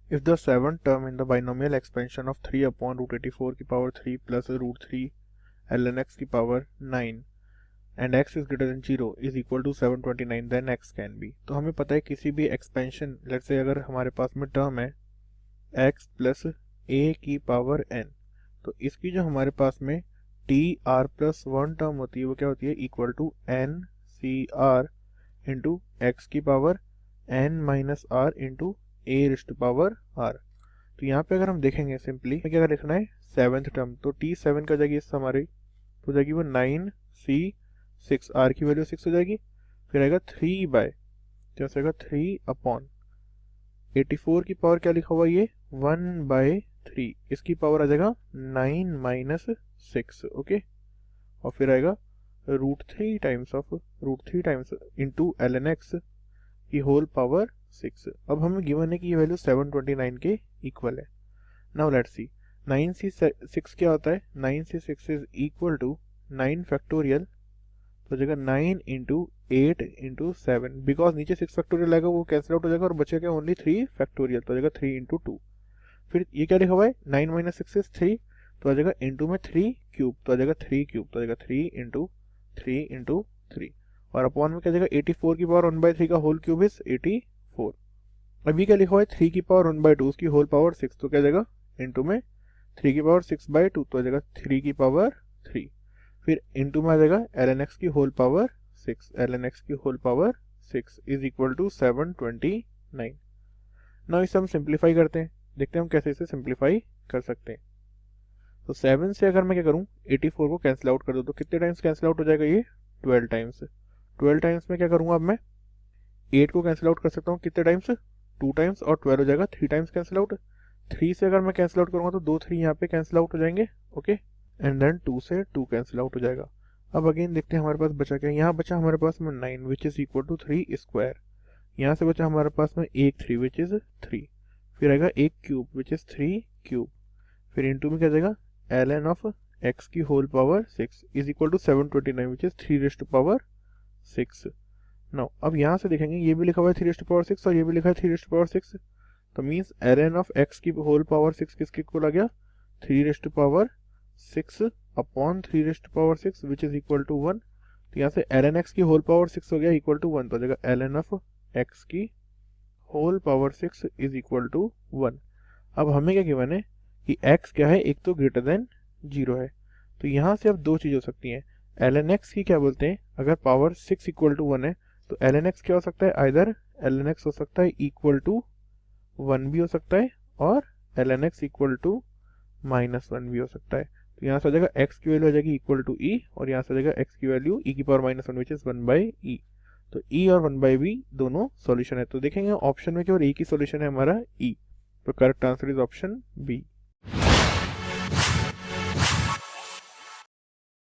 If the seventh term in the binomial expansion of 3 upon root 84 की power 3 plus root 3 ln x की power 9 and x is greater than 0 is equal to 729, then x can be। तो हमें पता है किसी भी expansion, let's say अगर हमारे पास में टर्म है x प्लस a की पावर n, तो इसकी जो हमारे पास में T r plus one term होती है वो क्या होती है, equal to n C r into x की power n minus r into a raised power r. तो यहाँ पे अगर हम देखेंगे सिंपली क्या लिखना है, सेवेंथ टर्म, तो टी सेवन का जाएगी इससे हमारी, तो जाएगी वो 9 सी 6, आर की वैल्यू 6 हो जाएगी, फिर आएगा 3 बाय, क्या आएगा 3 अपॉन 84 की पावर क्या लिखा हुआ ये 1/3, इसकी पावर आ जाएगा 9 माइनस 6, ओके, और फिर आएगा √3 टाइम्स इंटू एल एक्स की होल पावर 6। अब हमें गिवन है कि ये वैल्यू 729 के इक्वल है। नाउ लेट्स सी 9 से 6 क्या होता है, 9 से 6 इज इक्वल टू 9 फैक्टोरियल, तो जगह 9 इंटू 8 इंटू 7, बिकॉज नीचे 6 फैक्टोरियल आएगा वो कैंसिल आउट हो जाएगा और बचेगा ओनली 3 फैक्टोरियल, तो जगह 3 इंटू 2। फिर ये क्या लिखा हुआ है 9 माइनस 6 इज 3, तो आ जाएगा इंटू में 3 क्यूब, तो आ जाएगा 3 क्यूब, तो आ जाएगा 3 इंटू 3 और अपॉन में क्या जाएगा 84 की पावर 1/3 का होल क्यूब इज 84। अभी क्या लिखा हुआ है 3 की पावर 1/2 उसकी होल पावर 6, तो क्या जाएगा इंटू में 3 की पावर 6/2, तो आ जाएगा 3 की पावर 3, फिर इंटू में आ जाएगा ln x की होल पावर 6, ln x की whole power 6 is equal to 729। Now इसे हम सिंप्लीफाई करते हैं, देखते हैं हम कैसे इसे सिंप्लीफाई कर सकते हैं। तो 7 से अगर मैं क्या करूं 84 को कैंसिल आउट कर दूं, तो कितने टाइम्स कैंसिल आउट हो जाएगा ये 12 टाइम्स। 12 टाइम्स में क्या करूंगा अब मैं 8 को कैंसिल आउट कर सकता हूँ कितने टाइम्स 2 टाइम्स, और 12 हो जाएगा 3 टाइम्स कैंसिल आउट। 3 से अगर मैं कैंसिल आउट करूंगा तो 2 3 यहाँ पे कैंसिल आउट हो जाएंगे, ओके, एंड देन 2 से 2 कैंसिल आउट हो जाएगा। अब अगेन देखते हैं हमारे पास बचा क्या, यहाँ बचा हमारे पास में 9 which is equal to 3 square, यहाँ से बचा हमारे पास में एक 3 विच इज 3, फिर आएगा एक क्यूब विच इज 3 क्यूब, फिर इंटू में क्या जाएगा ln ऑफ x की whole power 6 is equal to 729 which is 3 raised to power 6। Now अब यहाँ से देखेंगे ये भी लिखा हुआ है 3 रेज़्ड टू पावर 6 और ये भी लिखा है 3 रेज़्ड टू पावर 6, तो मीन्स ln ऑफ x की होल पावर 6 किसके इक्वल आ गया 3 raised to power 6 upon 3 raised to power 6 which is equal to 1। तो यहाँ से ln x की होल पावर 6 हो गया इक्वल टू 1, तो आ जाएगा ln ऑफ x की whole power 6 is equal to 1। अब हमें क्या गिवन है कि x क्या है, एक तो ग्रेटर देन 0 है, तो यहाँ से अब दो चीज़ हो सकती हैं, ln x की क्या बोलते हैं, अगर पावर 6 इक्वल टू 1 है तो ln x क्या हो सकता है, आइदर ln x हो सकता है इक्वल टू 1 भी हो सकता है और ln x इक्वल टू -1 भी हो सकता है। तो यहाँ से आ जाएगा x की वैल्यू आ जाएगी इक्वल टू e और यहाँ से आ जाएगा x की वैल्यू e की पावर -1 विच इज 1/e, तो e और 1/b दोनों सॉल्यूशन है। तो देखेंगे ऑप्शन में केवल एक ही सॉल्यूशन है हमारा e, तो correct answer is option B.